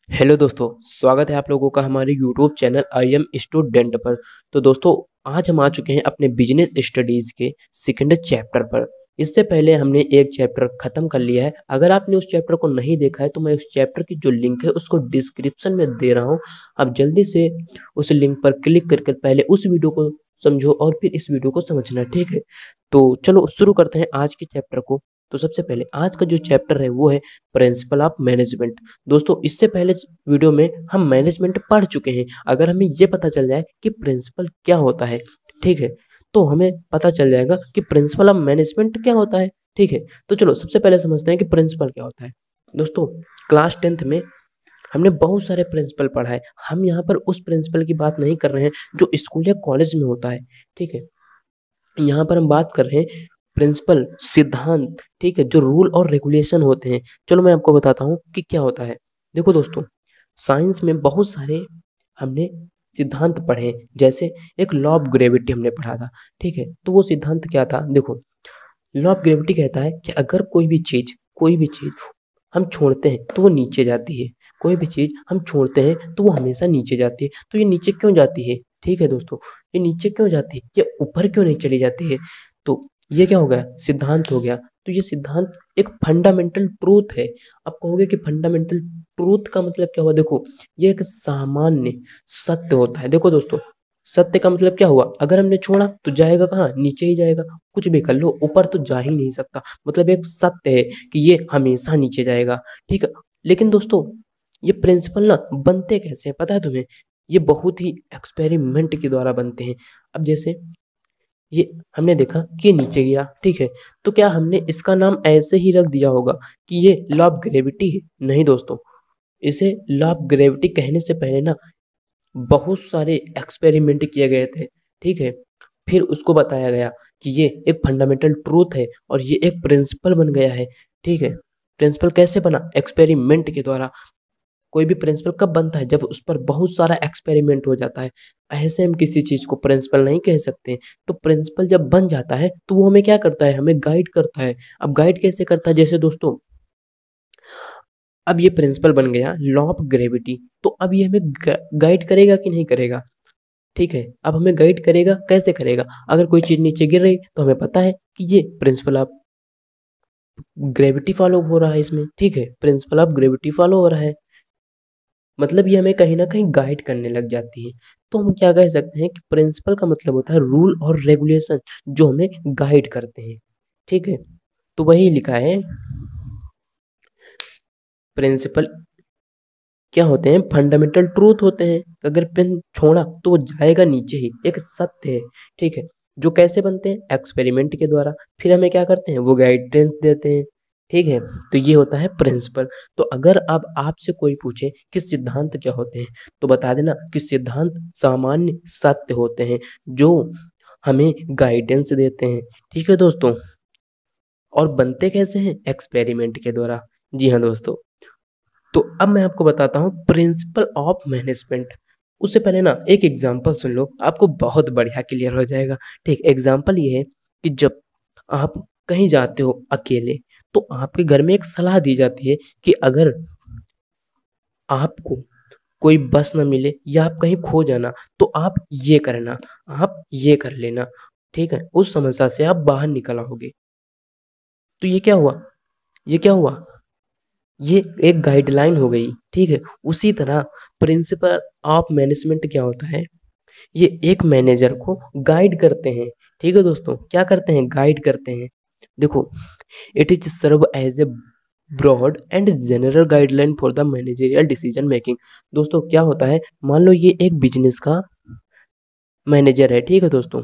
Hello दोस्तों, स्वागत है आप लोगों का हमारे YouTube channel I am student पर। तो दोस्तों, आज हम आ चुके हैं अपने बिजनेस स्टडीज़ के सेकंड चैप्टर पर। इससे पहले हमने एक चैप्टर ख़त्म कर लिया है। अगर आपने उस चैप्टर को नहीं देखा है तो मैं उस चैप्टर की जो लिंक है उसको डिस्क्रिप्शन में दे रहा हूँ। आप जल्दी से उस लिंक पर क्लिक करके पहले उस वीडियो को समझो और फिर इस वीडियो को समझना, ठीक है। तो चलो शुरू करते हैं आज के चैप्टर को। तो सबसे पहले आज का जो चैप्टर है वो है प्रिंसिपल ऑफ मैनेजमेंट। दोस्तों, इससे पहले वीडियो में हम मैनेजमेंट पढ़ चुके हैं। अगर हमें ये पता चल जाए कि प्रिंसिपल क्या होता है, ठीक है, तो हमें पता चल जाएगा कि प्रिंसिपल ऑफ मैनेजमेंट क्या होता है, ठीक है। तो चलो सबसे पहले समझते हैं कि प्रिंसिपल क्या होता है। दोस्तों, क्लास 10th में हमने बहुत सारे प्रिंसिपल पढ़ा है। हम यहाँ पर उस प्रिंसिपल की बात नहीं कर रहे हैं जो स्कूल या कॉलेज में होता है, ठीक है। यहाँ पर हम बात कर रहे हैं प्रिंसिपल, सिद्धांत, ठीक है, जो रूल और रेगुलेशन होते हैं। चलो मैं आपको बताता हूँ कि क्या होता है। देखो दोस्तों, साइंस में बहुत सारे हमने सिद्धांत पढ़े, जैसे एक लॉ ऑफ ग्रेविटी हमने पढ़ा था, ठीक है। तो वो सिद्धांत क्या था? देखो, लॉ ऑफ ग्रेविटी कहता है कि अगर कोई भी चीज हम छोड़ते हैं तो वो नीचे जाती है। कोई भी चीज हम छोड़ते हैं तो वो हमेशा नीचे जाती है। तो ये नीचे क्यों जाती है, ठीक है दोस्तों, ये नीचे क्यों जाती है, ये ऊपर क्यों नहीं चली जाती है? तो ये क्या हो गया? सिद्धांत हो गया। तो ये सिद्धांत एक फंडामेंटल ट्रूथ है। आप कहोगे कि फंडामेंटल ट्रूथ का मतलब क्या हुआ? देखो, ये एक सामान्य सत्य होता है। देखो दोस्तों, सत्य का मतलब क्या हुआ? अगर हमने छोड़ा तो जाएगा कहाँ? नीचे ही जाएगा। कुछ भी कर लो, ऊपर तो जा ही नहीं सकता। मतलब एक सत्य है कि ये हमेशा नीचे जाएगा, ठीक है। लेकिन दोस्तों, ये प्रिंसिपल ना बनते कैसे हैं पता है तुम्हें? ये बहुत ही एक्सपेरिमेंट के द्वारा बनते हैं। अब जैसे ये हमने देखा कि ये नीचे गिरा, ठीक है। तो क्या हमने इसका नाम ऐसे ही रख दिया होगा कि ये लॉ ऑफ ग्रेविटी है? नहीं दोस्तों, इसे लॉ ऑफ ग्रेविटी कहने से पहले ना बहुत सारे एक्सपेरिमेंट किए गए थे, ठीक है। फिर उसको बताया गया कि ये एक फंडामेंटल ट्रूथ है और ये एक प्रिंसिपल बन गया है, ठीक है। प्रिंसिपल कैसे बना? एक्सपेरिमेंट के द्वारा। कोई भी प्रिंसिपल कब बनता है? जब उस पर बहुत सारा एक्सपेरिमेंट हो जाता है। ऐसे हम किसी चीज को प्रिंसिपल नहीं कह सकते। तो प्रिंसिपल जब बन जाता है तो वो हमें क्या करता है? हमें गाइड करता है। अब गाइड कैसे करता है? जैसे दोस्तों, अब ये प्रिंसिपल बन गया लॉ ऑफ ग्रेविटी, तो अब ये हमें गाइड करेगा कि नहीं करेगा? ठीक है, अब हमें गाइड करेगा। कैसे करेगा? अगर कोई चीज नीचे गिर रही तो हमें पता है कि ये प्रिंसिपल ऑफ ग्रेविटी फॉलो हो रहा है इसमें, ठीक है, प्रिंसिपल ऑफ ग्रेविटी फॉलो हो रहा है। मतलब ये हमें कहीं ना कहीं गाइड करने लग जाती है। तो हम क्या कह सकते हैं कि प्रिंसिपल का मतलब होता है रूल और रेगुलेशन जो हमें गाइड करते हैं, ठीक है। तो वही लिखा है, प्रिंसिपल क्या होते हैं? फंडामेंटल ट्रूथ होते हैं। अगर पेन छोड़ा तो वो जाएगा नीचे ही, एक सत्य है, ठीक है। जो कैसे बनते हैं? एक्सपेरिमेंट के द्वारा। फिर हमें क्या करते हैं? वो गाइडेंस देते हैं, ठीक है। तो ये होता है प्रिंसिपल। तो अगर अब आपसे कोई पूछे कि सिद्धांत क्या होते हैं, तो बता देना कि सिद्धांत सामान्य सत्य होते हैं जो हमें गाइडेंस देते हैं, ठीक है दोस्तों। और बनते कैसे हैं? एक्सपेरिमेंट के द्वारा। जी हाँ दोस्तों। तो अब मैं आपको बताता हूँ प्रिंसिपल ऑफ मैनेजमेंट। उससे पहले ना एक एग्जांपल सुन लो, आपको बहुत बढ़िया क्लियर हो जाएगा, ठीक। एग्जांपल ये है कि जब आप कहीं जाते हो अकेले तो आपके घर में एक सलाह दी जाती है कि अगर आपको कोई बस ना मिले या आप कहीं खो जाना तो आप ये करना, आप ये कर लेना, ठीक है। उस समस्या से आप बाहर निकल आओगे। तो ये क्या हुआ? ये क्या हुआ? ये एक गाइडलाइन हो गई, ठीक है। उसी तरह प्रिंसिपल ऑफ मैनेजमेंट क्या होता है? ये एक मैनेजर को गाइड करते हैं, ठीक है दोस्तों। क्या करते हैं? गाइड करते हैं। देखो, it is serve as a broad and general guideline for the managerial decision making. दोस्तों, क्या होता है? मान लो ये एक बिजनेस का मैनेजर है, ठीक है दोस्तों,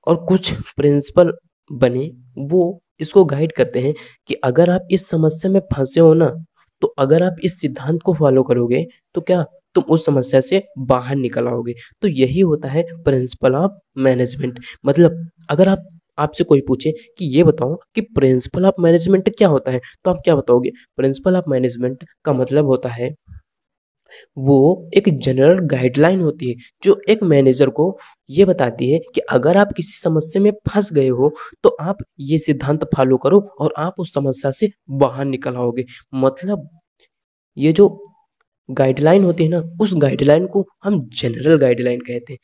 और कुछ प्रिंसिपल बने, वो इसको गाइड करते हैं कि अगर आप इस समस्या में फंसे हो ना, तो अगर आप इस सिद्धांत को फॉलो करोगे तो क्या तुम उस समस्या से बाहर निकल आओगे। तो यही होता है प्रिंसिपल ऑफ मैनेजमेंट। मतलब अगर आप आपसे कोई पूछे कि ये बताओ कि प्रिंसिपल ऑफ मैनेजमेंट क्या होता है, तो आप क्या बताओगे? प्रिंसिपल ऑफ मैनेजमेंट का मतलब होता है वो एक जनरल गाइडलाइन होती है जो एक मैनेजर को ये बताती है कि अगर आप किसी समस्या में फंस गए हो तो आप ये सिद्धांत फॉलो करो और आप उस समस्या से बाहर निकल आओगे। मतलब ये जो गाइडलाइन होती है ना, उस गाइडलाइन को हम जनरल गाइडलाइन कहते हैं।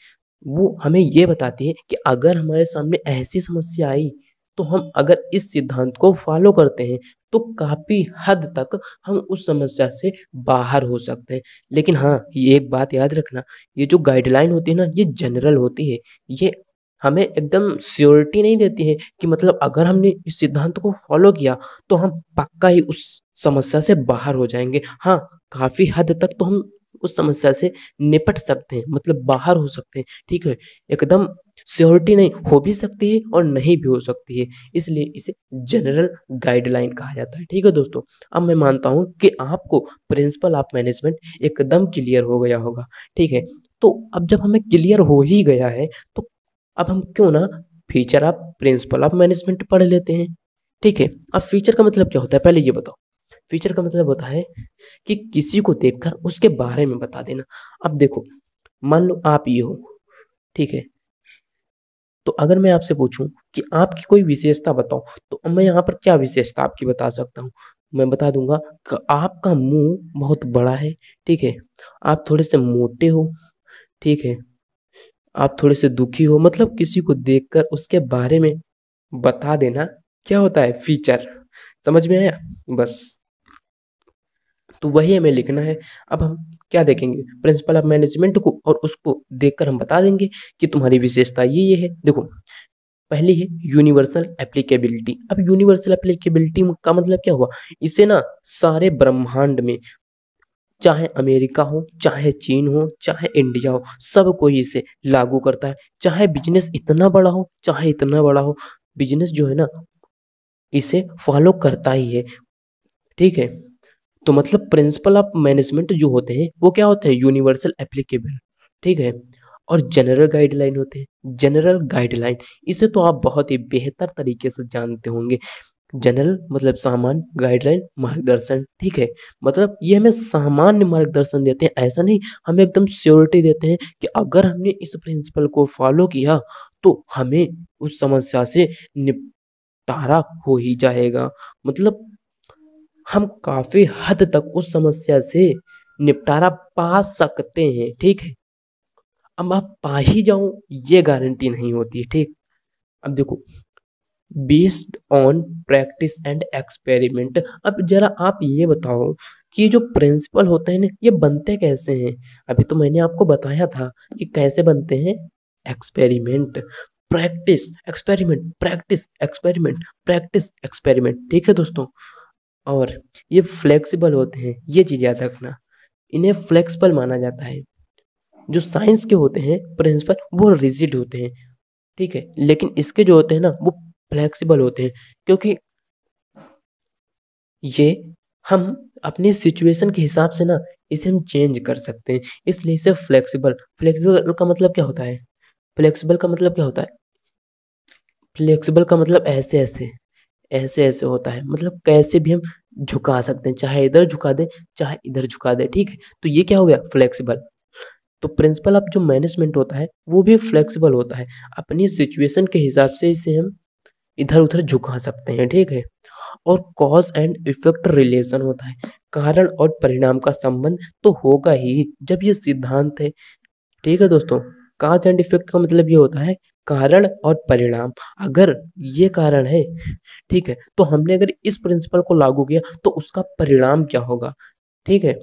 वो हमें ये बताती है कि अगर हमारे सामने ऐसी समस्या आई, तो हम अगर इस सिद्धांत को फॉलो करते हैं तो काफ़ी हद तक हम उस समस्या से बाहर हो सकते हैं। लेकिन हाँ, ये एक बात याद रखना, ये जो गाइडलाइन होती है ना, ये जनरल होती है। ये हमें एकदम श्योरिटी नहीं देती है कि मतलब अगर हमने इस सिद्धांत को फॉलो किया तो हम पक्का ही उस समस्या से बाहर हो जाएँगे। हाँ, काफ़ी हद तक तो हम उस समस्या से निपट सकते हैं, मतलब बाहर हो सकते हैं, ठीक है? एकदम श्योरिटी नहीं, हो भी सकती है और नहीं भी हो सकती है, इसलिए इसे जनरल गाइडलाइन कहा जाता है, ठीक है दोस्तों? अब मैं मानता हूँ कि आपको प्रिंसिपल ऑफ मैनेजमेंट एकदम क्लियर हो गया होगा, ठीक है? तो अब जब हमें क्लियर हो ही गया है, तो अब हम क्यों ना feature of principle of management पढ़ लेते हैं, ठीक है? अब फीचर का मतलब क्या होता है, पहले ये बताओ? फीचर का मतलब होता है कि किसी को देखकर उसके बारे में बता देना। अब देखो, मान लो आप ये हो, ठीक है? तो अगर मैं आपसे पूछूं कि आपकी कोई विशेषता बताओ, तो मैं यहाँ पर क्या विशेषता आपकी बता सकता हूँ? मैं बता दूंगा कि आपका मुंह बहुत बड़ा है, ठीक है? आप थोड़े से मोटे हो, ठीक है? आप थोड़े से दुखी हो, मतलब किसी को देखकर उसके बारे में बता देना क्या होता है, फीचर। समझ में आया? बस, तो वही हमें लिखना है। अब हम क्या देखेंगे, प्रिंसिपल ऑफ मैनेजमेंट को, और उसको देखकर हम बता देंगे कि तुम्हारी विशेषता ये है। देखो, पहली है यूनिवर्सल एप्लीकेबिलिटी। अब यूनिवर्सल एप्लीकेबिलिटी का मतलब क्या हुआ, इसे ना सारे ब्रह्मांड में, चाहे अमेरिका हो, चाहे चीन हो, चाहे इंडिया हो, सब कोई इसे लागू करता है। चाहे बिजनेस इतना बड़ा हो, चाहे इतना बड़ा हो, बिजनेस जो है ना, इसे फॉलो करता ही है, ठीक है? तो मतलब प्रिंसिपल ऑफ मैनेजमेंट जो होते हैं वो क्या होते हैं, यूनिवर्सल एप्लीकेबल, ठीक है? और जनरल गाइडलाइन होते हैं। जनरल गाइडलाइन, इसे तो आप बहुत ही बेहतर तरीके से जानते होंगे। जनरल मतलब सामान्य, गाइडलाइन मार्गदर्शन, ठीक है? मतलब ये हमें सामान्य मार्गदर्शन देते हैं, ऐसा नहीं, हमें एकदम श्योरिटी देते हैं कि अगर हमने इस प्रिंसिपल को फॉलो किया तो हमें उस समस्या से निपटारा हो ही जाएगा। मतलब हम काफ़ी हद तक उस समस्या से निपटारा पा सकते हैं, ठीक है? अब आप पा ही जाओ, ये गारंटी नहीं होती है, ठीक? अब देखो, based on practice and experiment. अब जरा आप ये बताओ कि ये जो प्रिंसिपल होते हैं ना, ये बनते कैसे हैं? अभी तो मैंने आपको बताया था कि कैसे बनते हैं, experiment, practice, experiment, practice, experiment, practice, experiment, ठीक है दोस्तों? और ये फ्लेक्सिबल होते हैं, ये चीज़ याद रखना, इन्हें फ्लेक्सिबल माना जाता है। जो साइंस के होते हैं प्रिंसिपल, वो रिजिड होते हैं, ठीक है? लेकिन इसके जो होते हैं ना, वो फ्लेक्सिबल होते हैं, क्योंकि ये हम अपनी सिचुएशन के हिसाब से ना इसे हम चेंज कर सकते हैं, इसलिए इसे फ्लेक्सिबल। फ्लेक्सिबल का मतलब क्या होता है, फ्लेक्सिबल का मतलब क्या होता है, फ्लेक्सिबल का मतलब ऐसे ऐसे, ऐसे ऐसे होता है, मतलब कैसे भी हम झुका सकते हैं, चाहे इधर झुका दें, चाहे इधर झुका दें, ठीक है? तो ये क्या हो गया, फ्लेक्सिबल। तो प्रिंसिपल ऑफ जो मैनेजमेंट होता है वो भी फ्लेक्सिबल होता है, अपनी सिचुएशन के हिसाब से इसे हम इधर उधर झुका सकते हैं, ठीक है? और कॉज एंड इफेक्ट रिलेशन होता है, कारण और परिणाम का संबंध तो होगा ही जब ये सिद्धांत है, ठीक है दोस्तों? कॉज एंड इफेक्ट का मतलब ये होता है कारण और परिणाम। अगर ये कारण है, ठीक है, तो हमने अगर इस प्रिंसिपल को लागू किया तो उसका परिणाम क्या होगा, ठीक है,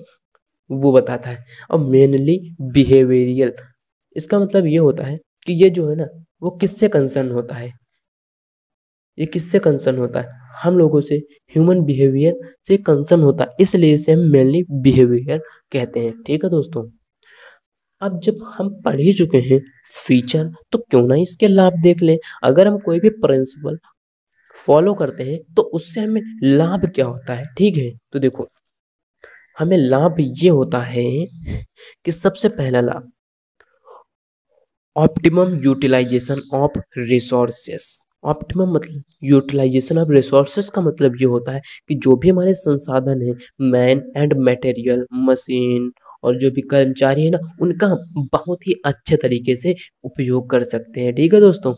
वो बताता है। और मेनली बिहेवियरल, इसका मतलब ये होता है कि ये जो है ना, वो किससे कंसर्न होता है, ये किससे कंसर्न होता है, हम लोगों से, ह्यूमन बिहेवियर से कंसर्न होता है, इसलिए इसे हम मेनली बिहेवियर कहते हैं, ठीक है दोस्तों? अब जब हम पढ़ ही चुके हैं फीचर, तो क्यों ना इसके लाभ देख लें। अगर हम कोई भी प्रिंसिपल फॉलो करते हैं तो उससे हमें लाभ क्या होता है, ठीक है? तो देखो, हमें लाभ ये होता है कि सबसे पहला लाभ, optimum utilisation of resources. Optimum मतलब यूटिलाइजेशन ऑफ रिसोर्सेस का मतलब ये होता है कि जो भी हमारे संसाधन हैं, मैन एंड मटेरियल, मशीन और जो भी कर्मचारी है ना, उनका हम बहुत ही अच्छे तरीके से उपयोग कर सकते हैं, ठीक है दोस्तों?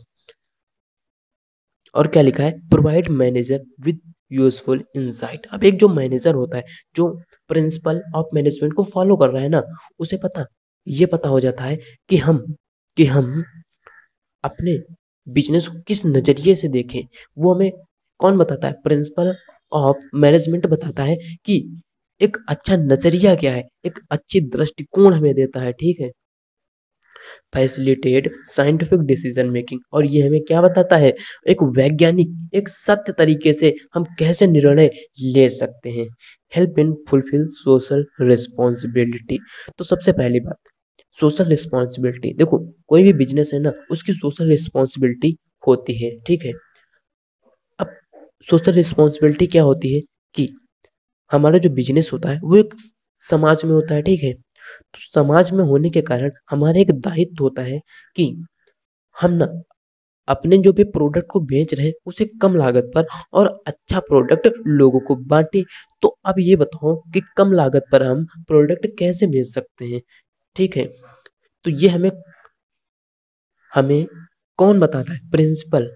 और क्या लिखा है, provide manager with useful insight. अब एक जो मैनेजर होता है, जो प्रिंसिपल ऑफ मैनेजमेंट को फॉलो कर रहा है ना, उसे ये पता हो जाता है कि हम अपने बिजनेस को किस नज़रिए से देखें। वो हमें कौन बताता है? प्रिंसिपल ऑफ मैनेजमेंट बताता है कि एक अच्छा नज़रिया क्या है, एक अच्छी दृष्टिकोण हमें देता है, ठीक है। फैसिलिटेट साइंटिफिक डिसीजन मेकिंग, और ये हमें क्या बताता है? एक वैज्ञानिक, एक सत्य तरीके से हम कैसे निर्णय ले सकते हैं। Help in fulfil social responsibility. तो सबसे पहली बात, सोशल रिस्पॉन्सिबिलिटी। देखो, कोई भी बिजनेस है ना, उसकी सोशल रिस्पॉन्सिबिलिटी होती है, ठीक है। अब सोशल रिस्पॉन्सिबिलिटी क्या होती है कि हमारा जो बिजनेस होता है वो एक समाज में होता है, ठीक है। तो समाज में होने के कारण हमारा एक दायित्व होता है कि हम ना अपने जो भी प्रोडक्ट को बेच रहे हैं उसे कम लागत पर और अच्छा प्रोडक्ट लोगों को बांटे। तो अब ये बताओ कि कम लागत पर हम प्रोडक्ट कैसे बेच सकते हैं, ठीक है। तो ये हमें हमें कौन बताता है? प्रिंसिपल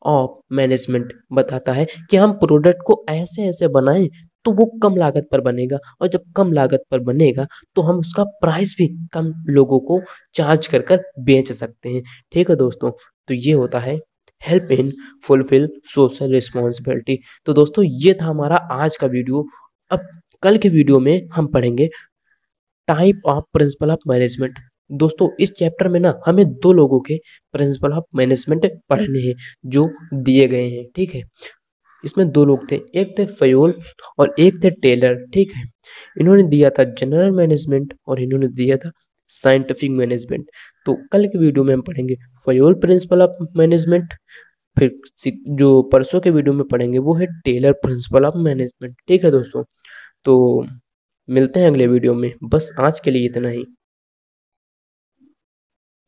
ऑफ मैनेजमेंट बताता है कि हम प्रोडक्ट को ऐसे ऐसे बनाएं तो वो कम लागत पर बनेगा, और जब कम लागत पर बनेगा तो हम उसका प्राइस भी कम लोगों को चार्ज कर कर बेच सकते हैं, ठीक है दोस्तों। तो ये होता है help in fulfil social responsibility. तो दोस्तों, ये था हमारा आज का वीडियो। अब कल के वीडियो में हम पढ़ेंगे type of principle of management. दोस्तों, इस चैप्टर में ना हमें दो लोगों के प्रिंसिपल ऑफ मैनेजमेंट पढ़ने हैं जो दिए गए हैं, ठीक है। इसमें दो लोग थे, एक थे फयोल और एक थे टेलर, ठीक है। इन्होंने दिया था जनरल मैनेजमेंट और इन्होंने दिया था साइंटिफिक मैनेजमेंट। तो कल के वीडियो में हम पढ़ेंगे फयोल प्रिंसिपल ऑफ मैनेजमेंट, फिर जो परसों के वीडियो में पढ़ेंगे वो है टेलर प्रिंसिपल ऑफ मैनेजमेंट, ठीक है दोस्तों। तो मिलते हैं अगले वीडियो में, बस आज के लिए इतना ही।